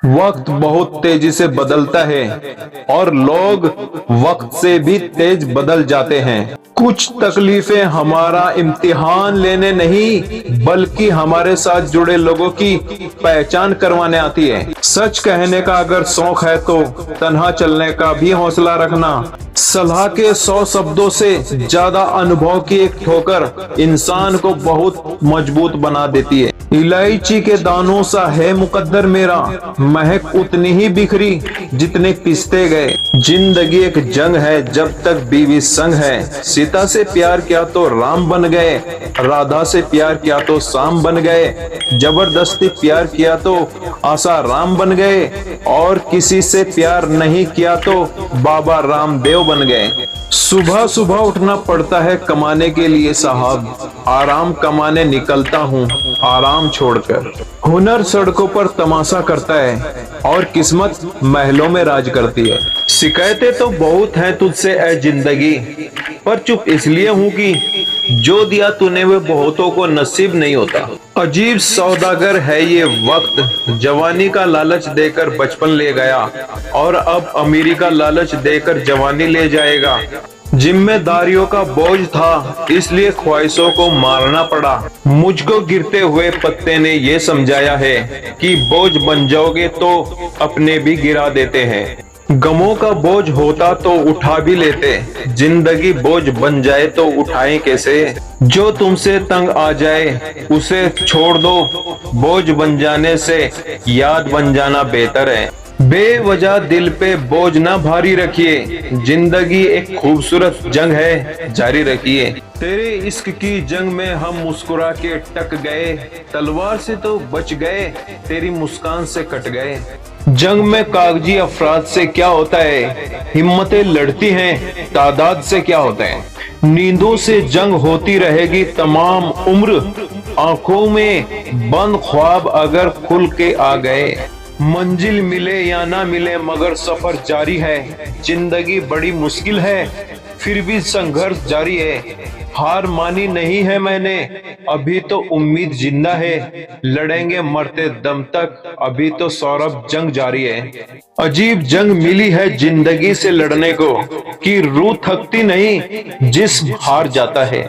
वक्त बहुत तेजी से बदलता है और लोग वक्त से भी तेज बदल जाते हैं। कुछ तकलीफें हमारा इम्तिहान लेने नहीं बल्कि हमारे साथ जुड़े लोगों की पहचान करवाने आती है। सच कहने का अगर शौक है तो तन्हा चलने का भी हौसला रखना। सलाह के 100 शब्दों से ज्यादा अनुभव की एक ठोकर इंसान को बहुत मजबूत बना देती है। इलायची के दानों सा है मुकद्दर मेरा, महक उतनी ही बिखरी जितने पिसते गए। जिंदगी एक जंग है जब तक बीवी संग है। सीता से प्यार किया तो राम बन गए, राधा से प्यार किया तो शाम बन गए, जबरदस्ती प्यार किया तो आसा राम बन गए, और किसी से प्यार नहीं किया तो बाबा रामदेव बन गए। सुबह सुबह उठना पड़ता है कमाने के लिए साहब, आराम कमाने निकलता हूँ आराम छोड़कर। हुनर सड़कों पर तमाशा करता है और किस्मत महलों में राज करती है। शिकायतें तो बहुत हैं तुझसे ऐ जिंदगी, पर चुप इसलिए हूँ कि जो दिया तूने वो बहुतों को नसीब नहीं होता। अजीब सौदागर है ये वक्त, जवानी का लालच देकर बचपन ले गया और अब अमीरी का लालच देकर जवानी ले जाएगा। जिम्मेदारियों का बोझ था इसलिए ख्वाहिशों को मारना पड़ा। मुझको गिरते हुए पत्ते ने ये समझाया है कि बोझ बन जाओगे तो अपने भी गिरा देते हैं। गमों का बोझ होता तो उठा भी लेते, जिंदगी बोझ बन जाए तो उठाएं कैसे। जो तुमसे तंग आ जाए उसे छोड़ दो, बोझ बन जाने से याद बन जाना बेहतर है। बेवजह दिल पे बोझ ना भारी रखिए, जिंदगी एक खूबसूरत जंग है जारी रखिए। तेरे इश्क की जंग में हम मुस्कुरा के टक गए, तलवार से तो बच गए तेरी मुस्कान से कट गए। जंग में कागजी अफराद से क्या होता है, हिम्मतें लड़ती हैं तादाद से क्या होता है। नींदों से जंग होती रहेगी तमाम उम्र, आंखों में बंद ख्वाब अगर खुल के आ गए। मंजिल मिले या ना मिले मगर सफर जारी है, जिंदगी बड़ी मुश्किल है फिर भी संघर्ष जारी है। हार मानी नहीं है मैंने, अभी तो उम्मीद जिंदा है, लड़ेंगे मरते दम तक अभी तो सौरभ जंग जारी है। अजीब जंग मिली है जिंदगी से लड़ने को कि रूह थकती नहीं जिस्म हार जाता है।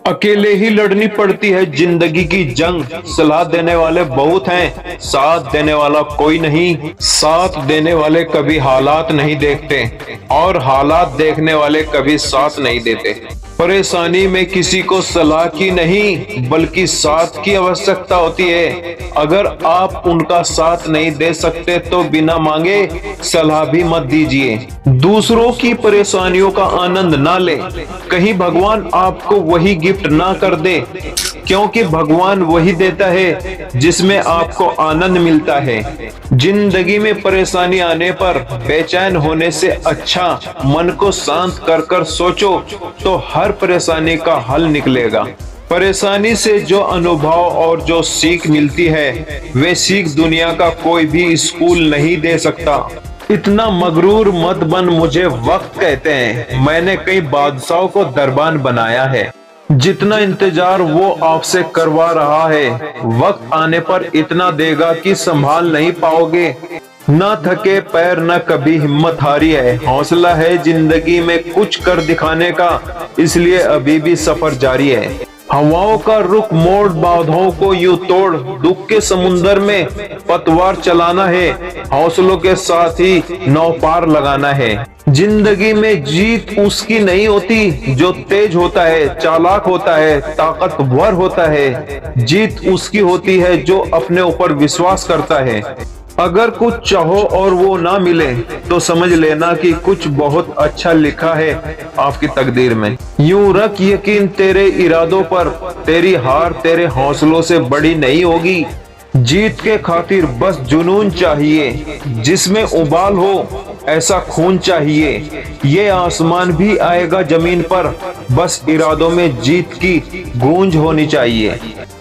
अकेले ही लड़नी पड़ती है जिंदगी की जंग, सलाह देने वाले बहुत हैं साथ देने वाला कोई नहीं। साथ देने वाले कभी हालात नहीं देखते और हालात देखने वाले कभी साथ नहीं देते। परेशानी में किसी को सलाह की नहीं बल्कि साथ की आवश्यकता होती है। अगर आप उनका साथ नहीं दे सकते तो बिना मांगे सलाह भी मत दीजिए। दूसरों की परेशानियों का आनंद ना ले, कहीं भगवान आपको वही गिफ्ट ना कर दे, क्योंकि भगवान वही देता है जिसमें आपको आनंद मिलता है। जिंदगी में परेशानी आने पर बेचैन होने से अच्छा मन को शांत कर कर सोचो तो हर परेशानी का हल निकलेगा। परेशानी से जो अनुभव और जो सीख मिलती है वे सीख दुनिया का कोई भी स्कूल नहीं दे सकता। इतना मगरूर मत बन मुझे वक्त कहते हैं, मैंने कई बादशाहों को दरबान बनाया है। जितना इंतजार वो आपसे करवा रहा है वक्त आने पर इतना देगा कि संभाल नहीं पाओगे। ना थके पैर न कभी हिम्मत हारी है, हौसला है जिंदगी में कुछ कर दिखाने का, इसलिए अभी भी सफर जारी है। हवाओं का रुख मोड़ बाधाओं को यूं तोड़, दुख के समुंदर में पतवार चलाना है, हौसलों के साथ ही नौ पार लगाना है। जिंदगी में जीत उसकी नहीं होती जो तेज होता है, चालाक होता है, ताकतवर होता है। जीत उसकी होती है जो अपने ऊपर विश्वास करता है। अगर कुछ चाहो और वो ना मिले तो समझ लेना कि कुछ बहुत अच्छा लिखा है आपकी तकदीर में। यूं रख यकीन तेरे इरादों पर, तेरी हार तेरे हौसलों से बड़ी नहीं होगी। जीत के खातिर बस जुनून चाहिए, जिसमें उबाल हो ऐसा खून चाहिए। ये आसमान भी आएगा जमीन पर, बस इरादों में जीत की गूंज होनी चाहिए।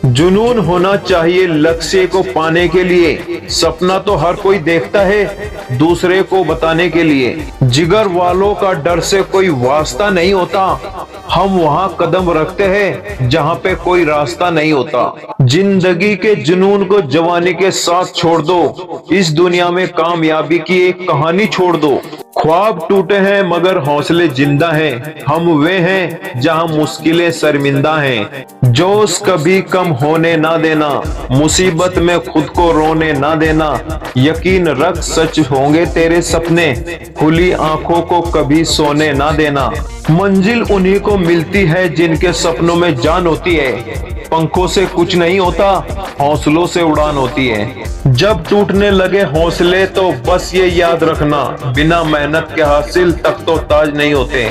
जुनून होना चाहिए लक्ष्य को पाने के लिए, सपना तो हर कोई देखता है दूसरे को बताने के लिए। जिगर वालों का डर से कोई वास्ता नहीं होता, हम वहाँ कदम रखते हैं जहाँ पे कोई रास्ता नहीं होता। जिंदगी के जुनून को जवानी के साथ छोड़ दो, इस दुनिया में कामयाबी की एक कहानी छोड़ दो। ख्वाब टूटे हैं मगर हौसले जिंदा हैं, हम वे हैं जहां मुश्किलें शर्मिंदा हैं। जोश कभी कम होने ना देना, मुसीबत में खुद को रोने ना देना। यकीन रख सच होंगे तेरे सपने, खुली आंखों को कभी सोने ना देना। मंजिल उन्हीं को मिलती है जिनके सपनों में जान होती है। पंखों से कुछ नहीं होता, हौसलों से उड़ान होती है। जब टूटने लगे हौसले तो बस ये याद रखना, बिना मेहनत के हासिल तक तो ताज नहीं होते।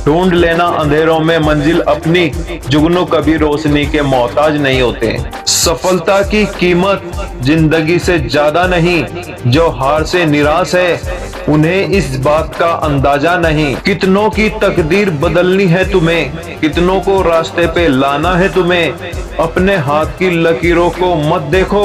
ढूंढ लेना अंधेरों में मंजिल अपनी, जुगनू कभी रोशनी के मोहताज नहीं होते। सफलता की कीमत जिंदगी से ज्यादा नहीं, जो हार से निराश है उन्हें इस बात का अंदाजा नहीं। कितनों की तकदीर बदलनी है तुम्हें, कितनों को रास्ते पे लाना है तुम्हें। अपने हाथ की लकीरों को मत देखो,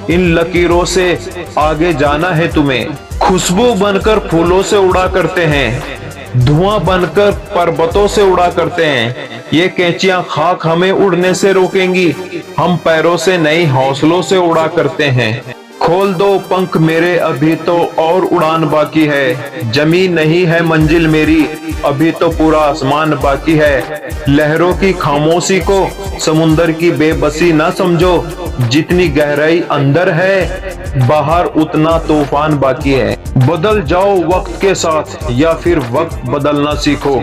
इन लकीरों से आगे जाना है तुम्हें। खुशबू बनकर फूलों से उड़ा करते हैं, धुआं बनकर पर्वतों से उड़ा करते हैं। ये कैंचियां खाक हमें उड़ने से रोकेंगी, हम पैरों से नहीं हौसलों से उड़ा करते हैं। खोल दो पंख मेरे अभी तो और उड़ान बाकी है, जमीन नहीं है मंजिल मेरी अभी तो पूरा आसमान बाकी है। लहरों की खामोशी को समुंदर की बेबसी ना समझो, जितनी गहराई अंदर है बाहर उतना तूफान बाकी है। बदल जाओ वक्त के साथ या फिर वक्त बदलना सीखो,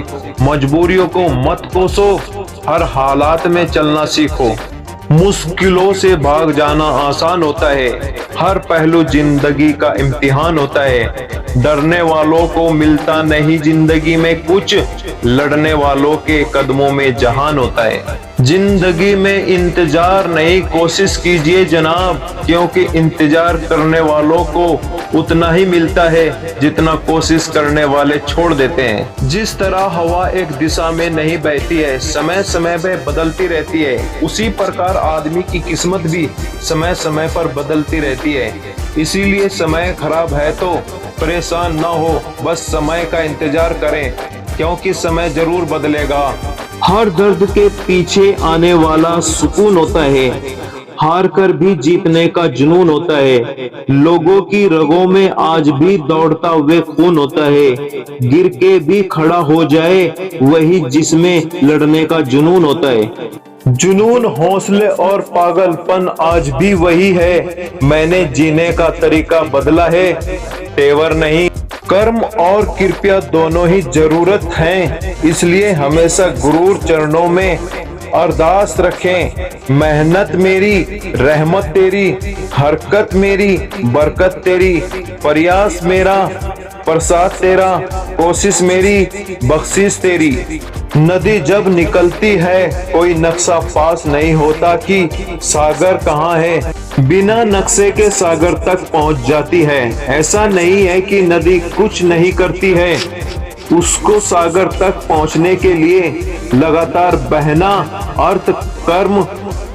मजबूरियों को मत कोसो, हर हालात में चलना सीखो। मुश्किलों से भाग जाना आसान होता है, हर पहलू जिंदगी का इम्तिहान होता है। डरने वालों को मिलता नहीं जिंदगी में कुछ, लड़ने वालों के कदमों में जहान होता है। जिंदगी में इंतजार नहीं कोशिश कीजिए जनाब, क्योंकि इंतजार करने वालों को उतना ही मिलता है जितना कोशिश करने वाले छोड़ देते हैं। जिस तरह हवा एक दिशा में नहीं बहती है, समय समय पे बदलती रहती है, उसी प्रकार आदमी की किस्मत भी समय समय पर बदलती रहती है। इसीलिए समय खराब है तो परेशान ना हो, बस समय का इंतजार करें, क्योंकि समय जरूर बदलेगा। हर दर्द के पीछे आने वाला सुकून होता है, हार कर भी जीतने का जुनून होता है। लोगों की रगों में आज भी दौड़ता हुए खून होता है, गिर के भी खड़ा हो जाए वही जिसमें लड़ने का जुनून होता है। जुनून, हौसले और पागलपन आज भी वही है, मैंने जीने का तरीका बदला है, तेवर नहीं। कर्म और कृपया दोनों ही जरूरत हैं, इसलिए हमेशा गुरूर चरणों में अरदास रखें। मेहनत मेरी रहमत तेरी, हरकत मेरी बरकत तेरी, प्रयास मेरा प्रसाद तेरा, कोशिश मेरी बख्शिश तेरी। नदी जब निकलती है कोई नक्शा पास नहीं होता कि सागर कहाँ है, बिना नक्शे के सागर तक पहुँच जाती है। ऐसा नहीं है कि नदी कुछ नहीं करती है, उसको सागर तक पहुंचने के लिए लगातार बहना अर्थ कर्म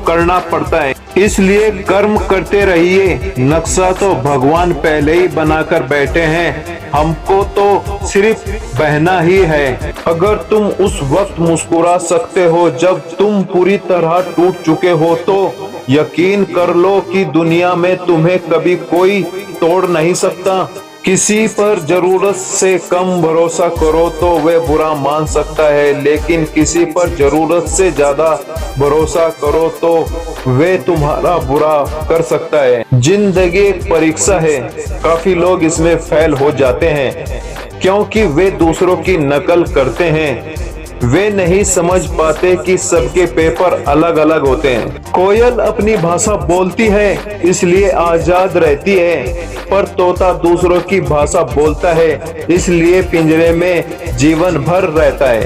करना पड़ता है। इसलिए कर्म करते रहिए, नक्शा तो भगवान पहले ही बनाकर बैठे हैं, हमको तो सिर्फ बहना ही है। अगर तुम उस वक्त मुस्कुरा सकते हो जब तुम पूरी तरह टूट चुके हो, तो यकीन कर लो कि दुनिया में तुम्हें कभी कोई तोड़ नहीं सकता। किसी पर जरूरत से कम भरोसा करो तो वह बुरा मान सकता है, लेकिन किसी पर जरूरत से ज्यादा भरोसा करो तो वह तुम्हारा बुरा कर सकता है। जिंदगी एक परीक्षा है, काफी लोग इसमें फेल हो जाते हैं क्योंकि वे दूसरों की नकल करते हैं। वे नहीं समझ पाते कि सबके पेपर अलग अलग होते हैं। कोयल अपनी भाषा बोलती है इसलिए आजाद रहती है, पर तोता दूसरों की भाषा बोलता है इसलिए पिंजरे में जीवन भर रहता है।